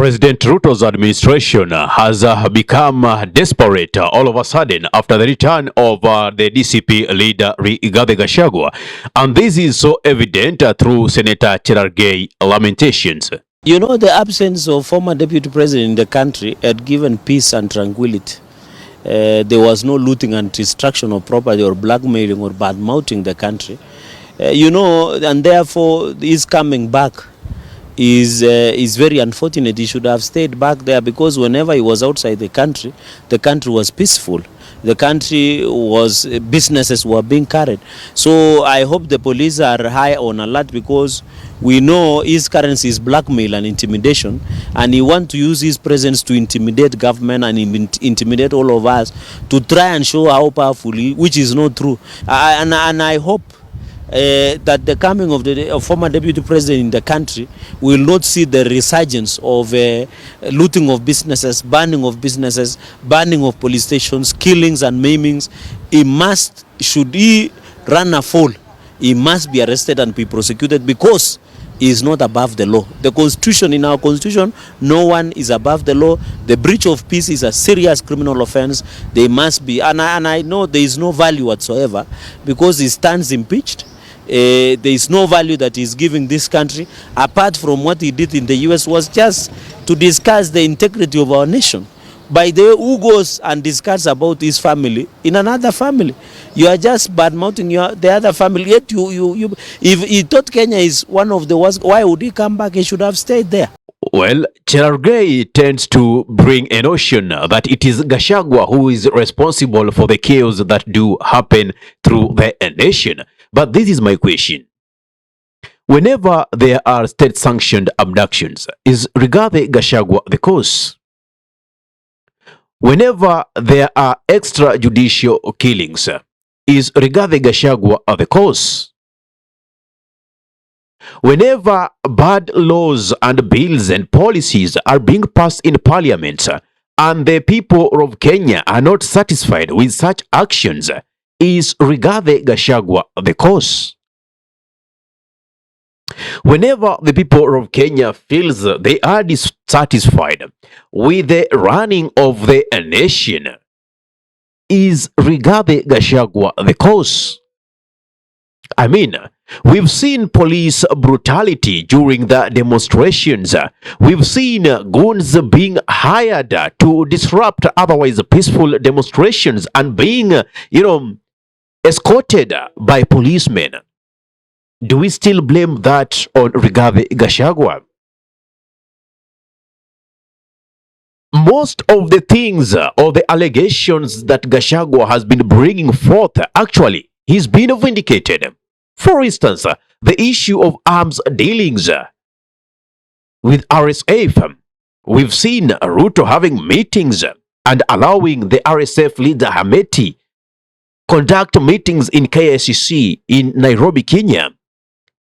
President Ruto's administration has become desperate all of a sudden after the return of the DCP leader Rigathi Gachagua, and this is so evident through Senator Cherargei's lamentations. You know, the absence of former deputy president in the country had given peace and tranquility. There was no looting and destruction of property or blackmailing or bad-mouthing the country. And therefore his coming back is very unfortunate. He should have stayed back there, because whenever he was outside the country was peaceful. The country was, businesses were being carried. So I hope the police are high on alert, because we know his currency is blackmail and intimidation, and he wants to use his presence to intimidate government and intimidate all of us, to try and show how powerful he, which is not true. And I hope that the coming of the former deputy president in the country will not see the resurgence of looting of businesses, burning of businesses, burning of police stations, killings and maimings. He must, should he run afoul, he must be arrested and be prosecuted, because he is not above the law. The constitution, in our constitution, no one is above the law. The breach of peace is a serious criminal offense. They must be, and I know there is no value whatsoever, because he stands impeached. There is no value that he's giving this country, apart from what he did in the US was just to discuss the integrity of our nation. By the way, who goes and discuss about his family in another family? You are just bad-mouthing the other family. Yet if he thought Kenya is one of the worst, why would he come back? He should have stayed there. Well, Cherargei tends to bring a notion that it is Gachagua who is responsible for the chaos that do happen through the nation. But this is my question. Whenever there are state-sanctioned abductions, is Rigathi Gachagua the cause? Whenever there are extrajudicial killings, is Rigathi Gachagua the cause? Whenever bad laws and bills and policies are being passed in parliament, and the people of Kenya are not satisfied with such actions, is Rigathi Gachagua the cause? Whenever the people of Kenya feels they are dissatisfied with the running of the nation, is Rigathi Gachagua the cause? I mean, we've seen police brutality during the demonstrations. We've seen goons being hired to disrupt otherwise peaceful demonstrations and being, escorted by policemen. Do we still blame that on Rigathi Gachagua? Most of the things or the allegations that Gachagua has been bringing forth, actually, he's been vindicated. For instance, the issue of arms dealings with RSF. We've seen Ruto having meetings and allowing the RSF leader Hameti conduct meetings in KICC in Nairobi, Kenya.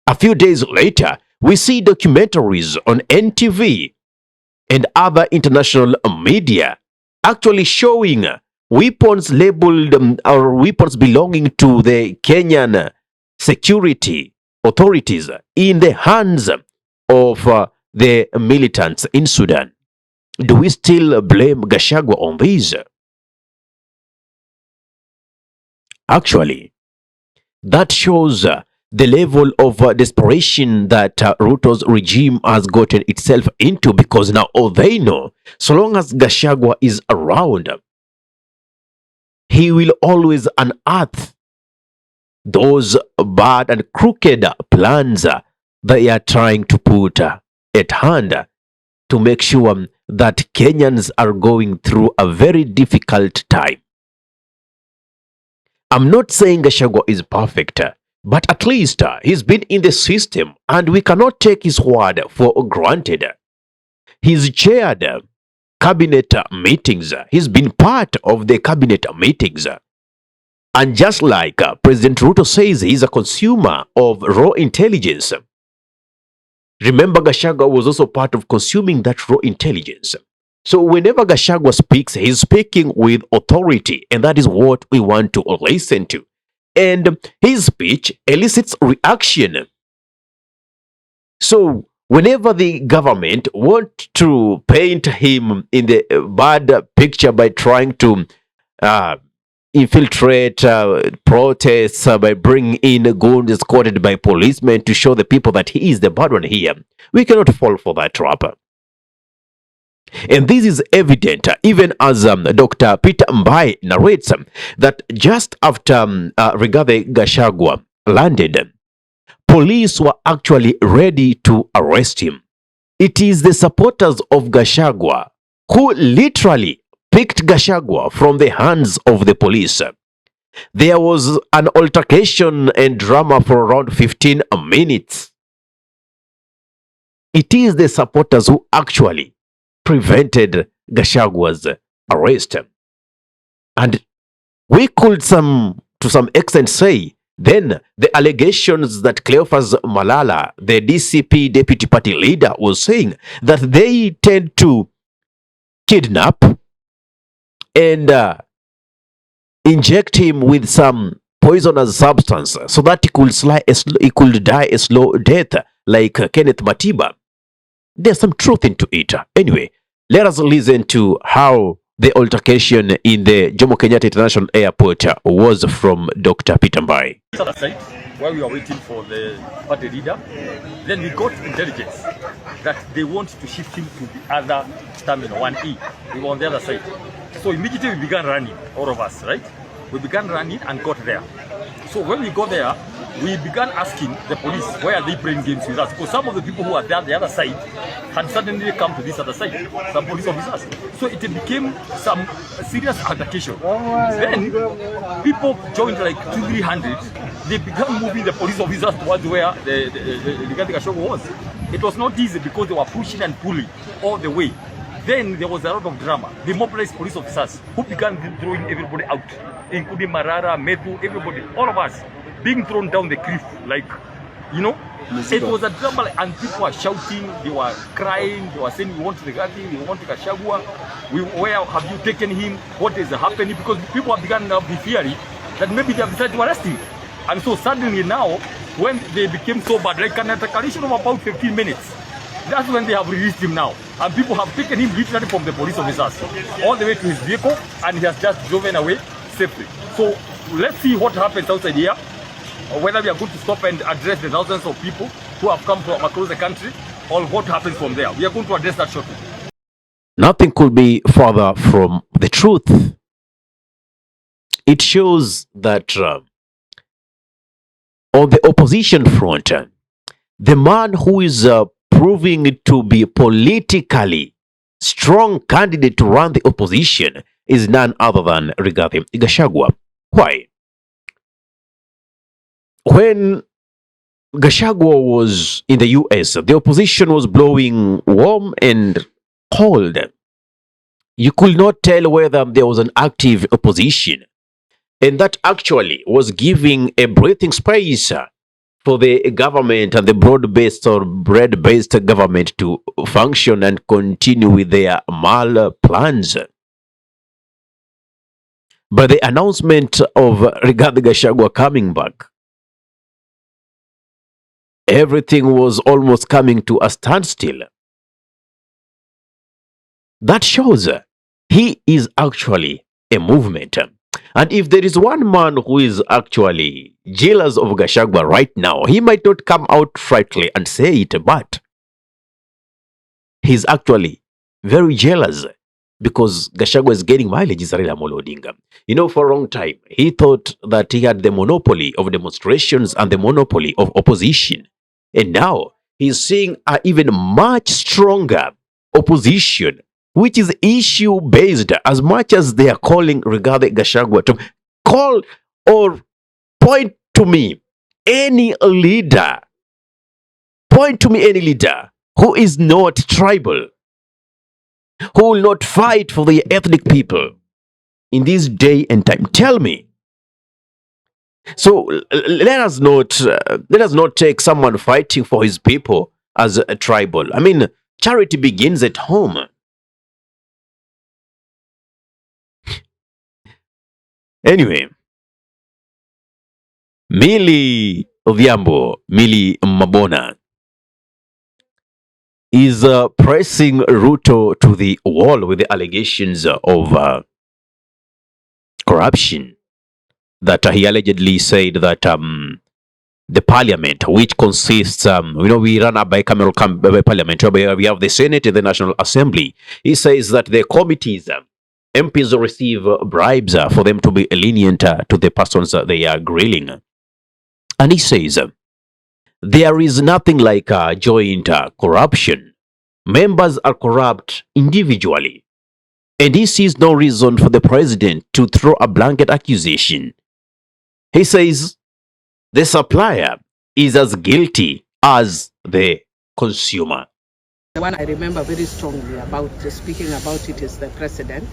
A few days later, we see documentaries on NTV and other international media actually showing weapons labeled or weapons belonging to the Kenyan security authorities in the hands of the militants in Sudan. Do we still blame Gachagua on this? Actually, that shows the level of desperation that Ruto's regime has gotten itself into, because now all they know, so long as Gachagua is around, he will always unearth those bad and crooked plans they are trying to put at hand to make sure that Kenyans are going through a very difficult time. I'm not saying Gachagua is perfect, but at least he's been in the system and we cannot take his word for granted. He's chaired cabinet meetings. He's been part of the cabinet meetings. And just like President Ruto says he's a consumer of raw intelligence, remember Gachagua was also part of consuming that raw intelligence. So whenever Gachagua speaks, he's speaking with authority, and that is what we want to listen to. And his speech elicits reaction. So whenever the government want to paint him in the bad picture by trying to uh, infiltrate protests by bringing in goons escorted by policemen to show the people that he is the bad one here, we cannot fall for that trap. And this is evident even as Dr. Peter Mbai narrates that just after Rigathi Gachagua landed, police were actually ready to arrest him. It is the supporters of Gachagua who literally picked Gachagua from the hands of the police. There was an altercation and drama for around 15 minutes. It is the supporters who actually prevented Gachagua's arrest. And we could to some extent say then the allegations that Cleophas Malala, the DCP deputy party leader, was saying that they tend to kidnap and inject him with some poisonous substance so that he could die a slow death like Kenneth Matiba. There's some truth into it. Anyway, let us listen to how the altercation in the Jomo Kenyatta International Airport was from Dr. Peter Mbai. Other side, where we were waiting for the party leader, then we got intelligence that they want to shift him to the other terminal, 1E. We were on the other side. So immediately we began running, all of us, right? We began running and got there. So when we got there, we began asking the police, why are they playing games with us? Because some of the people who are there on the other side had suddenly come to this other side, some police officers. So it became some serious altercation. Then people joined like 200-300. They began moving the police officers towards where the Rigathi Gachagua was. It was not easy because they were pushing and pulling all the way. Then there was a lot of drama. They mobilized police officers who began throwing everybody out, including Marara, Metu, everybody, all of us being thrown down the cliff, like, you know. It was a drama, and people were shouting, they were crying, they were saying, we want Rigathi, we want Gachagua, where have you taken him, what is happening? Because people have begun now be fearing that maybe they have decided to arrest him. And so suddenly now, when they became so bad, like an altercation of about 15 minutes, that's when they have released him now. And people have taken him literally from the police officers all the way to his vehicle, and he has just driven away safely. So let's see what happens outside here, or whether we are going to stop and address the thousands of people who have come from across the country, or what happens from there. We are going to address that shortly. Nothing could be further from the truth. It shows that on the opposition front, the man who is proving to be politically strong candidate to run the opposition is none other than Rigathi Gachagua. Why? When Gachagua was in the US, the opposition was blowing warm and cold. You could not tell whether there was an active opposition. And that actually was giving a breathing space for the government and the broad-based or bread-based government to function and continue with their mal plans. But the announcement of Rigathi Gachagua coming back, everything was almost coming to a standstill. That shows he is actually a movement. And if there is one man who is actually jealous of Gachagua right now, he might not come out frankly and say it, but he's actually very jealous because Gachagua is getting mileage, is Raila Amolo Odinga. You know, for a long time, he thought that he had the monopoly of demonstrations and the monopoly of opposition. And now he's seeing an even much stronger opposition, which is issue-based, as much as they are calling Rigathi Gachagua to call or point to me any leader, who is not tribal, who will not fight for the ethnic people in this day and time. Tell me. So let us not take someone fighting for his people as a tribal. I mean, charity begins at home. Anyway, Millie Odhiambo, Millie Mabona, is pressing Ruto to the wall with the allegations of corruption that he allegedly said that the parliament, which consists, we run a bicameral parliament, where we have the Senate and the National Assembly. He says that the committees, MPs receive bribes for them to be lenient to the persons they are grilling. And he says there is nothing like joint corruption. Members are corrupt individually. And he sees no reason for the president to throw a blanket accusation. He says the supplier is as guilty as the consumer. The one I remember very strongly about speaking about it is the president,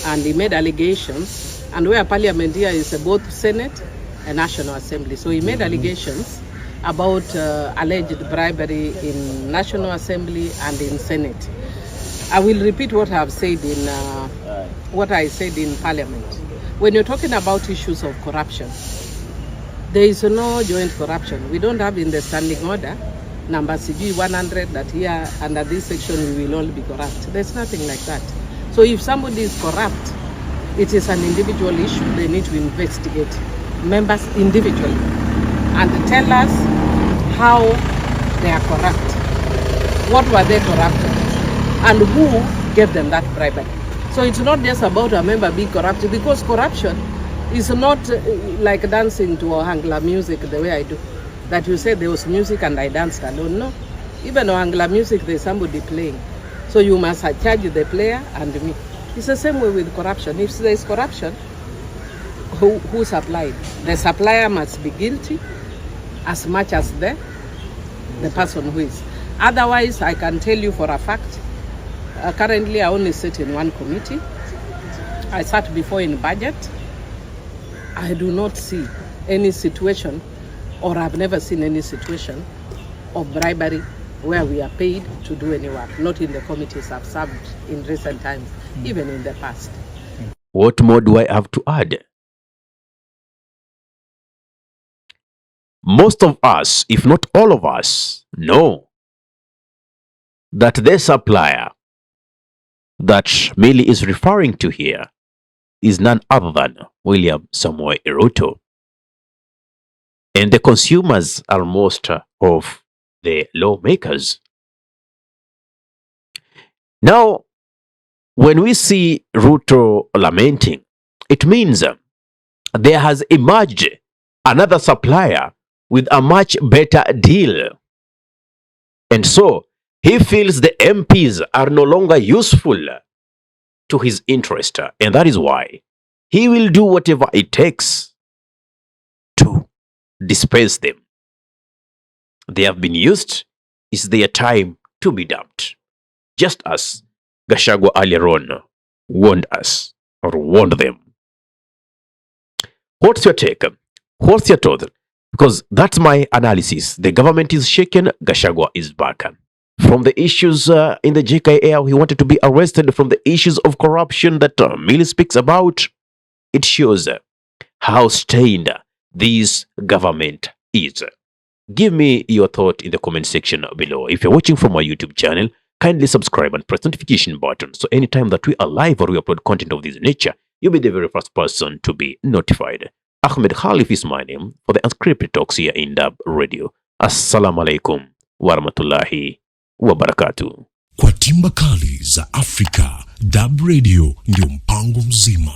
and he made allegations, and where parliament here is both Senate and National Assembly. So he made allegations about alleged bribery in National Assembly and in Senate. I will repeat what I said in Parliament. When you're talking about issues of corruption, there is no joint corruption. We don't have in the standing order number CG 100 that here under this section we will all be corrupt. There's nothing like that. So if somebody is corrupt, it is an individual issue. They need to investigate members individually and tell us how they are corrupt. What were they corrupt and who gave them that bribery? So it's not just about a member being corrupt, because corruption is not like dancing to Ohangla music the way I do. That you say there was music and I danced alone. No. Even Ohangla music, there's somebody playing. So you must charge the player and me. It's the same way with corruption. If there is corruption, who supplied? The supplier must be guilty as much as the person who is. Otherwise, I can tell you for a fact, currently I only sit in one committee. I sat before in budget. I do not see any situation, or I've never seen any situation of bribery where we are paid to do any work. Not in the committees I've served in recent times, even in the past. What more do I have to add? Most of us, if not all of us, know that the supplier that Millie is referring to here is none other than William Samoei Ruto. And the consumers are most of the lawmakers. Now, when we see Ruto lamenting, it means there has emerged another supplier with a much better deal. And so, he feels the MPs are no longer useful to his interest. And that is why he will do whatever it takes to dispense them. They have been used. It's their time to be dumped. Just as Gachagua earlier on warned us, or warned them. What's your take? What's your thought? Because that's my analysis. The government is shaken. Gachagua is back. From the issues in the JKA, he wanted to be arrested. From the issues of corruption that Millie speaks about, it shows how stained this government is. Give me your thought in the comment section below. If you're watching from my YouTube channel, kindly subscribe and press the notification button, so anytime that we are live or we upload content of this nature, you'll be the very first person to be notified. Ahmed Khalif is my name for the unscripted talks here in Dab Radio. Assalamu alaikum warahmatullahi wabarakatuh. Kwa timba kali za Afrika, Dab Radio ndio mpango mzima.